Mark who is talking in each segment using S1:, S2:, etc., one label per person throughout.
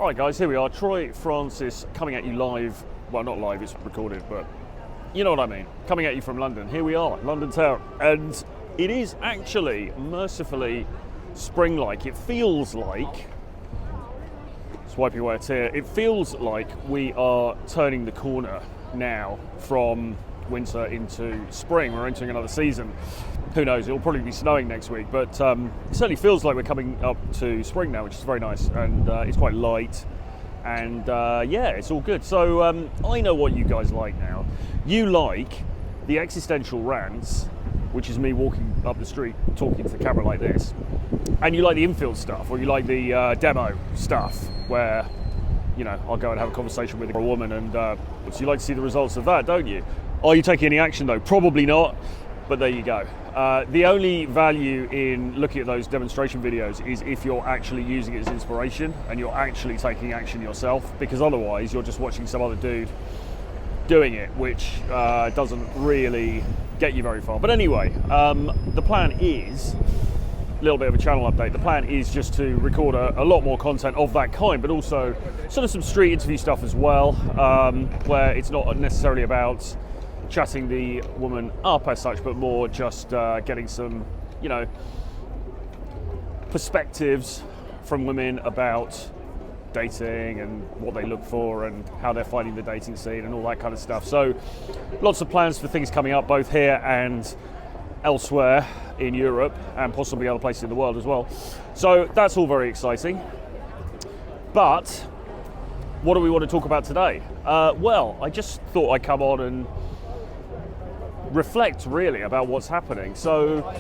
S1: Alright guys, here we are, Troy Francis coming at you live, well not live, it's recorded, but you know what I mean, coming at you from London. Here we are, London town, and it is actually mercifully spring-like. It feels like, swipe your way a tear, it feels like we are turning the corner now from winter into spring. We're entering another season. Who knows, it'll probably be snowing next week, but it certainly feels like we're coming up to spring now, which is very nice, and it's quite light, and yeah, it's all good. So I know what you guys like now. You like the existential rants, which is me walking up the street talking to the camera like this, and you like the infield stuff, or you like the demo stuff, where, you know, I'll go and have a conversation with a woman, and so you like to see the results of that, don't you? Are you taking any action though? Probably not. But there you go. The only value in looking at those demonstration videos is if you're actually using it as inspiration and you're actually taking action yourself, because otherwise you're just watching some other dude doing it, which doesn't really get you very far. But anyway, the plan is, a little bit of a channel update, the plan is just to record a lot more content of that kind, but also sort of some street interview stuff as well, where it's not necessarily about chatting the woman up as such, but more just getting some, you know, perspectives from women about dating and what they look for and how they're finding the dating scene and all that kind of stuff. So lots of plans for things coming up, both here and elsewhere in Europe and possibly other places in the world as well. So that's all very exciting. But what do we want to talk about today? Well, I just thought I'd come on and reflect really about what's happening. So,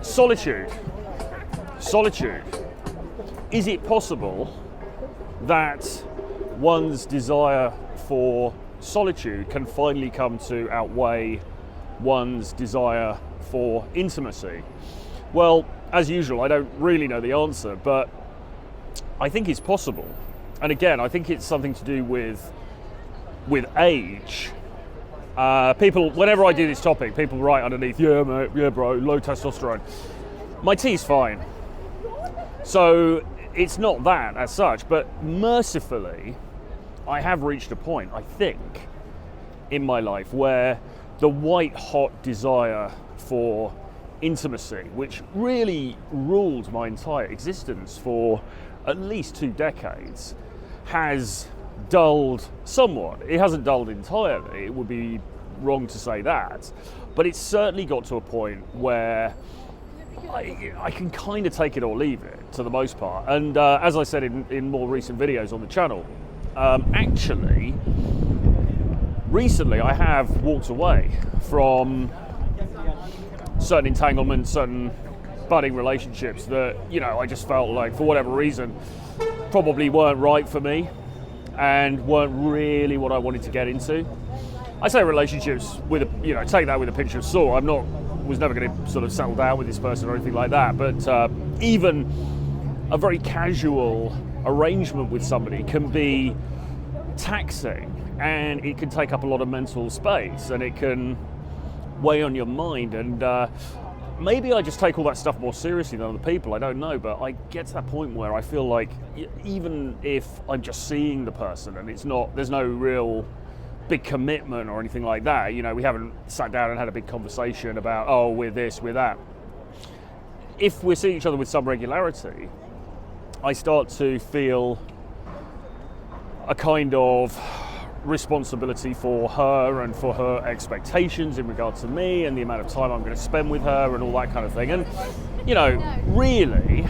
S1: solitude. Is it possible that one's desire for solitude can finally come to outweigh one's desire for intimacy? Well, as usual, I don't really know the answer, but I think it's possible. And again, I think it's something to do with age. People, whenever I do this topic, people write underneath, yeah mate, yeah bro, low testosterone. My tea's fine. So it's not that as such, but mercifully, I have reached a point, I think, in my life where the white hot desire for intimacy, which really ruled my entire existence for at least 2 decades, has dulled somewhat. It hasn't dulled entirely, it would be wrong to say that, but it's certainly got to a point where I can kind of take it or leave it to the most part. And as I said in more recent videos on the channel, actually recently I have walked away from certain entanglements, certain budding relationships that, you know, I just felt like for whatever reason probably weren't right for me and weren't really what I wanted to get into. I say relationships with a, you know, take that with a pinch of salt. Was never going to sort of settle down with this person or anything like that, but even a very casual arrangement with somebody can be taxing, and it can take up a lot of mental space, and it can weigh on your mind, and maybe I just take all that stuff more seriously than other people, I don't know, but I get to that point where I feel like even if I'm just seeing the person and there's no real big commitment or anything like that, you know, we haven't sat down and had a big conversation about, oh, we're this, we're that. If we're seeing each other with some regularity, I start to feel a kind of responsibility for her and for her expectations in regard to me and the amount of time I'm going to spend with her and all that kind of thing. And, you know, really,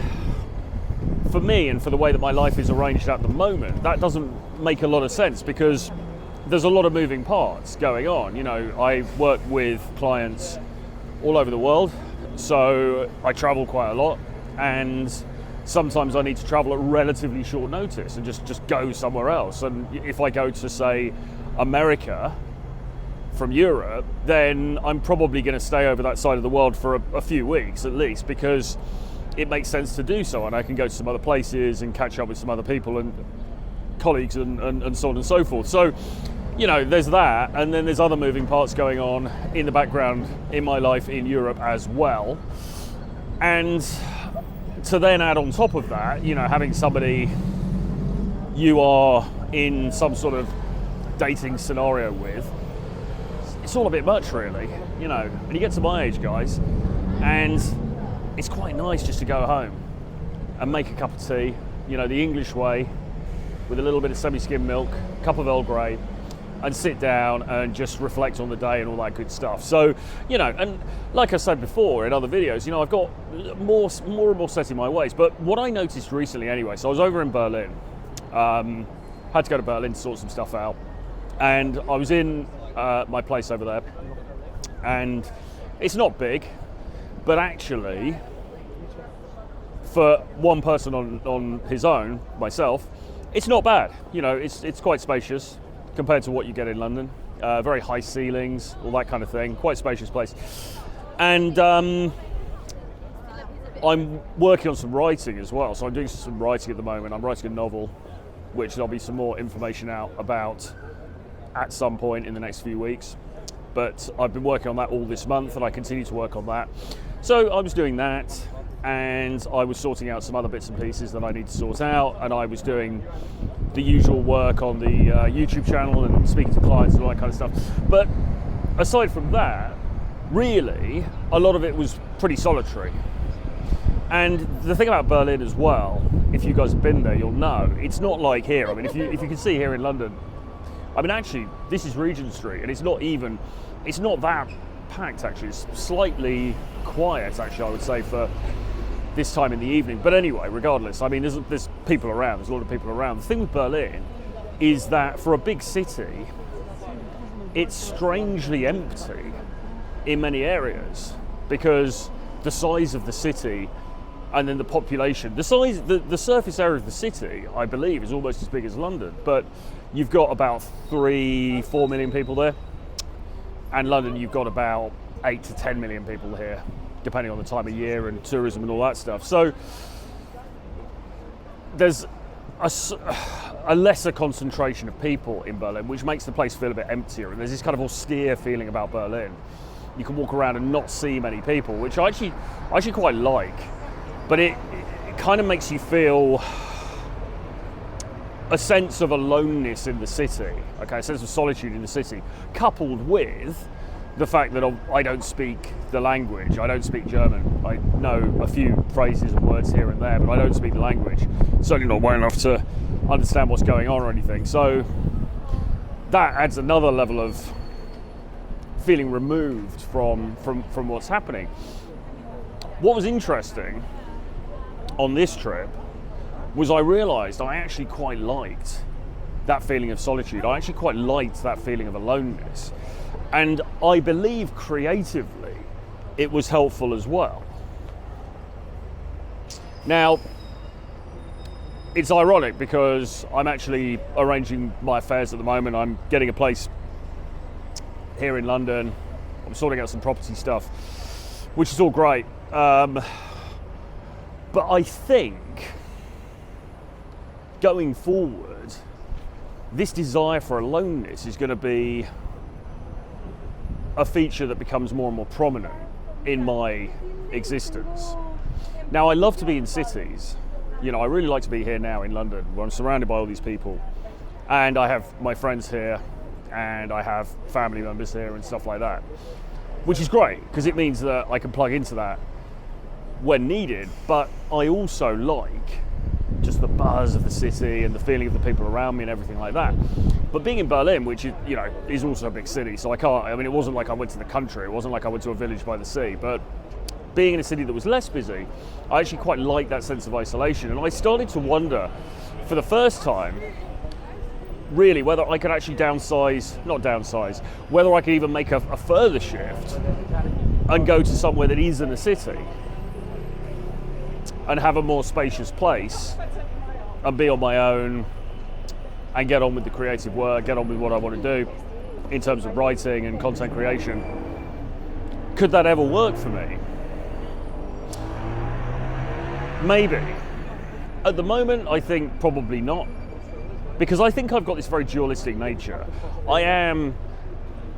S1: for me and for the way that my life is arranged at the moment, that doesn't make a lot of sense, because there's a lot of moving parts going on. You know, I work with clients all over the world, so I travel quite a lot, and sometimes I need to travel at relatively short notice and just go somewhere else. And if I go to, say, America from Europe, then I'm probably going to stay over that side of the world for a few weeks at least, because it makes sense to do so, and I can go to some other places and catch up with some other people and colleagues and so on and so forth. So, you know, there's that, and then there's other moving parts going on in the background in my life in Europe as well. And to then add on top of that, you know, having somebody you are in some sort of dating scenario with, it's all a bit much, really, you know. And you get to my age, guys, and it's quite nice just to go home and make a cup of tea, you know, the English way, with a little bit of semi-skim milk, a cup of Earl Grey, and sit down and just reflect on the day and all that good stuff. So, you know, and like I said before in other videos, you know, I've got more and more set in my ways. But what I noticed recently anyway, so I was over in Berlin, had to go to Berlin to sort some stuff out, and I was in my place over there, and it's not big, but actually, for one person on his own, myself, it's not bad. You know, it's quite spacious compared to what you get in London. Very high ceilings, all that kind of thing. Quite spacious place. And I'm working on some writing as well. So I'm doing some writing at the moment. I'm writing a novel, which there'll be some more information out about at some point in the next few weeks. But I've been working on that all this month, and I continue to work on that. So I was doing that, and I was sorting out some other bits and pieces that I need to sort out, and I was doing the usual work on the YouTube channel and speaking to clients and all that kind of stuff. But aside from that, really, a lot of it was pretty solitary. And the thing about Berlin as well, if you guys have been there, you'll know, it's not like here. I mean, if you can see here in London, I mean, actually, this is Regent Street, and it's not that packed, actually. It's slightly quiet, actually, I would say, for this time in the evening. But anyway, regardless, I mean, there's people around, there's a lot of people around. The thing with Berlin is that for a big city, it's strangely empty in many areas, because the size of the city and then the population, the surface area of the city, I believe, is almost as big as London, but you've got about 3-4 million people there, and London, you've got about 8 to 10 million people here, depending on the time of year and tourism and all that stuff. So there's a lesser concentration of people in Berlin, which makes the place feel a bit emptier. And there's this kind of austere feeling about Berlin. You can walk around and not see many people, which I actually quite like. But it kind of makes you feel a sense of aloneness in the city, okay, a sense of solitude in the city, coupled with the fact that I don't speak the language. I don't speak German. I know a few phrases and words here and there, but I don't speak the language. Certainly not well enough to understand what's going on or anything. So that adds another level of feeling removed from what's happening. What was interesting on this trip was I realised I actually quite liked that feeling of solitude. I actually quite liked that feeling of aloneness. And I believe creatively it was helpful as well. Now, it's ironic because I'm actually arranging my affairs at the moment. I'm getting a place here in London. I'm sorting out some property stuff, which is all great. But I think going forward, this desire for aloneness is going to be a feature that becomes more and more prominent in my existence. Now, I love to be in cities. You know, I really like to be here now in London, where I'm surrounded by all these people, and I have my friends here, and I have family members here and stuff like that, which is great because it means that I can plug into that when needed. But I also like just the buzz of the city and the feeling of the people around me and everything like that. But being in Berlin, which is, you know, is also a big city, so I mean, it wasn't like I went to the country, it wasn't like I went to a village by the sea, but being in a city that was less busy, I actually quite liked that sense of isolation. And I started to wonder, for the first time, really, whether I could actually whether I could even make a further shift and go to somewhere that isn't a city and have a more spacious place and be on my own and get on with the creative work, get on with what I want to do in terms of writing and content creation. Could that ever work for me? Maybe. At the moment, I think probably not, because I think I've got this very dualistic nature. I am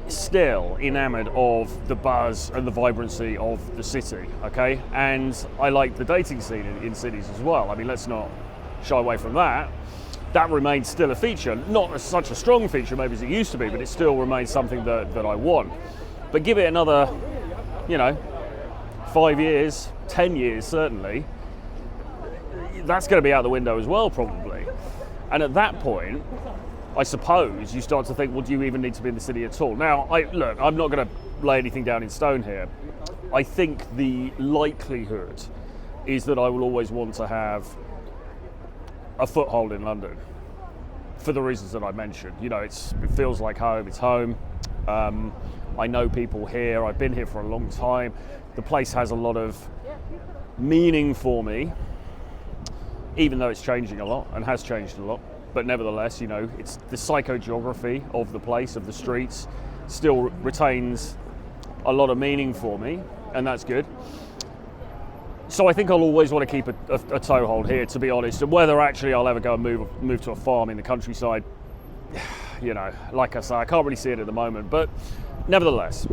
S1: still enamored of the buzz and the vibrancy of the city, okay? And I like the dating scene in cities as well. I mean, let's not shy away from that. that remains still a feature. Not as such a strong feature maybe as it used to be, but it still remains something that I want. But give it another, 5 years, 10 years certainly, that's going to be out the window as well probably. And at that point, I suppose you start to think, well, do you even need to be in the city at all? Now, look, I'm not going to lay anything down in stone here. I think the likelihood is that I will always want to have a foothold in London for the reasons that I mentioned. It feels like home, it's home. I know people here, I've been here for a long time. The place has a lot of meaning for me, even though it's changing a lot and has changed a lot. But nevertheless, it's the psychogeography of the place, of the streets, still retains a lot of meaning for me, and that's good. So I think I'll always want to keep a toehold here, to be honest. And whether actually I'll ever go and move to a farm in the countryside, like I say, I can't really see it at the moment. But nevertheless,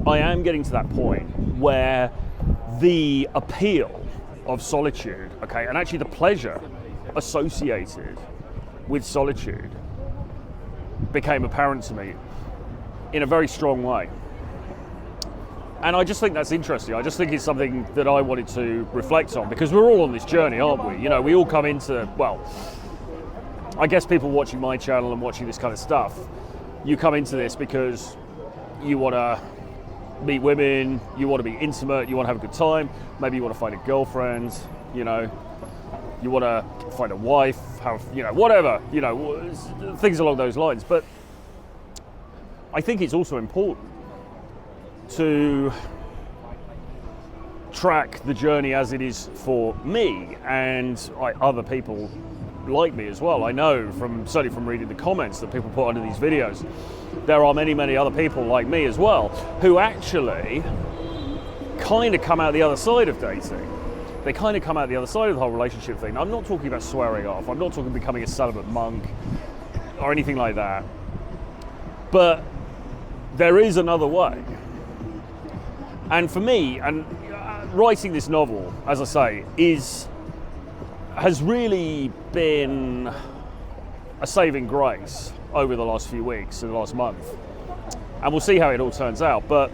S1: I am getting to that point where the appeal of solitude, okay, and actually the pleasure associated with solitude became apparent to me in a very strong way. And I just think that's interesting. I just think it's something that I wanted to reflect on, because we're all on this journey, aren't we? We all come into, well, I guess people watching my channel and watching this kind of stuff, you come into this because you want to meet women, you want to be intimate, you want to have a good time, maybe you want to find a girlfriend, you want to find a wife, have, whatever, things along those lines. But I think it's also important to track the journey as it is for me and other people like me as well. I know certainly from reading the comments that people put under these videos, there are many, many other people like me as well who actually kind of come out the other side of dating. They kind of come out the other side of the whole relationship thing. I'm not talking about swearing off. I'm not talking becoming a celibate monk or anything like that. But there is another way. And for me, and writing this novel, as I say, has really been a saving grace over the last few weeks and the last month. And we'll see how it all turns out. But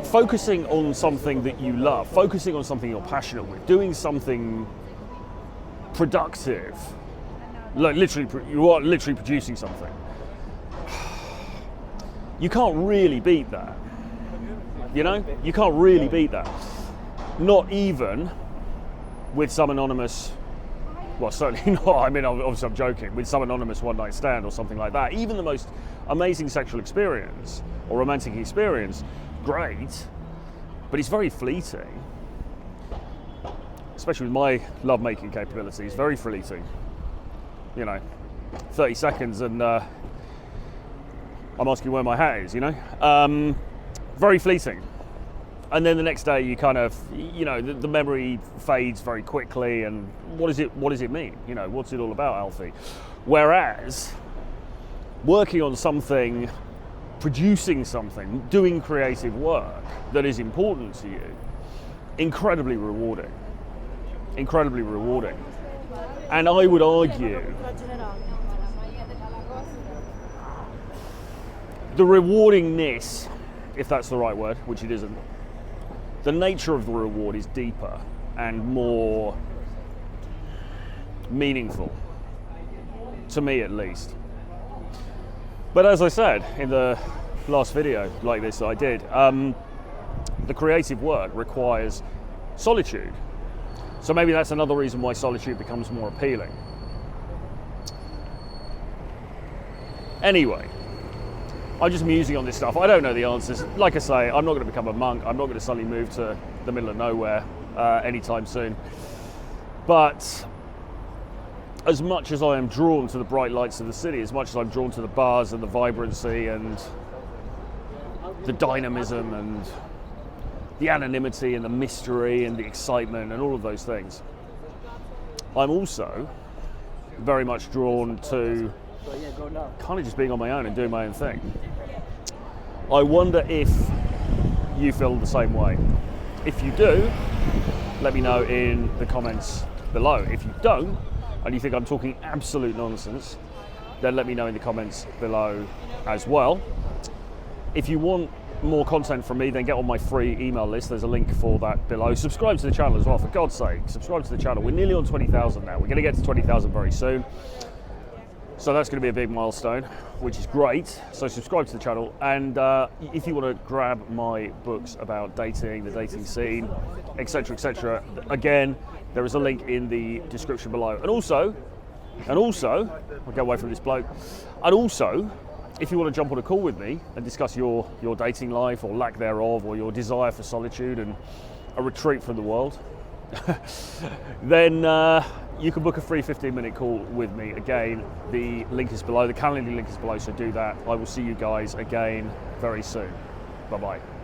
S1: focusing on something that you love, focusing on something you're passionate with, doing something productive, like you are literally producing something, you can't really beat that. You can't really beat that. Not even with some anonymous, well, certainly not, obviously I'm joking, with some anonymous one-night stand or something like that. Even the most amazing sexual experience or romantic experience, great, but it's very fleeting. Especially with my love-making capabilities, very fleeting. 30 seconds and I'm asking where my hat is, very fleeting. And then the next day you kind of, the memory fades very quickly, and what does it mean? What's it all about, Alfie? Whereas working on something, producing something, doing creative work that is important to you, incredibly rewarding. Incredibly rewarding. And I would argue the rewardingness, if that's the right word, which it isn't, the nature of the reward is deeper and more meaningful, to me at least. But as I said in the last video like this that I did, the creative work requires solitude. So maybe that's another reason why solitude becomes more appealing. Anyway, I'm just musing on this stuff. I don't know the answers. Like I say, I'm not going to become a monk. I'm not going to suddenly move to the middle of nowhere anytime soon. But as much as I am drawn to the bright lights of the city, as much as I'm drawn to the bars and the vibrancy and the dynamism and the anonymity and the mystery and the excitement and all of those things, I'm also very much drawn to kind of just being on my own and doing my own thing. I wonder if you feel the same way. If you do, let me know in the comments below. If you don't, and you think I'm talking absolute nonsense, then let me know in the comments below as well. If you want more content from me, then get on my free email list. There's a link for that below. Subscribe to the channel as well, for God's sake. Subscribe to the channel. We're nearly on 20,000 now. We're going to get to 20,000 very soon. So that's going to be a big milestone, which is great. So subscribe to the channel. And if you want to grab my books about dating, the dating scene, etc., again, there is a link in the description below. And also, I'll get away from this bloke. And also, if you want to jump on a call with me and discuss your dating life or lack thereof, or your desire for solitude and a retreat from the world, then you can book a free 15-minute call with me. Again, the link is below, the Calendly link is below, so do that. I will see you guys again very soon. Bye-bye.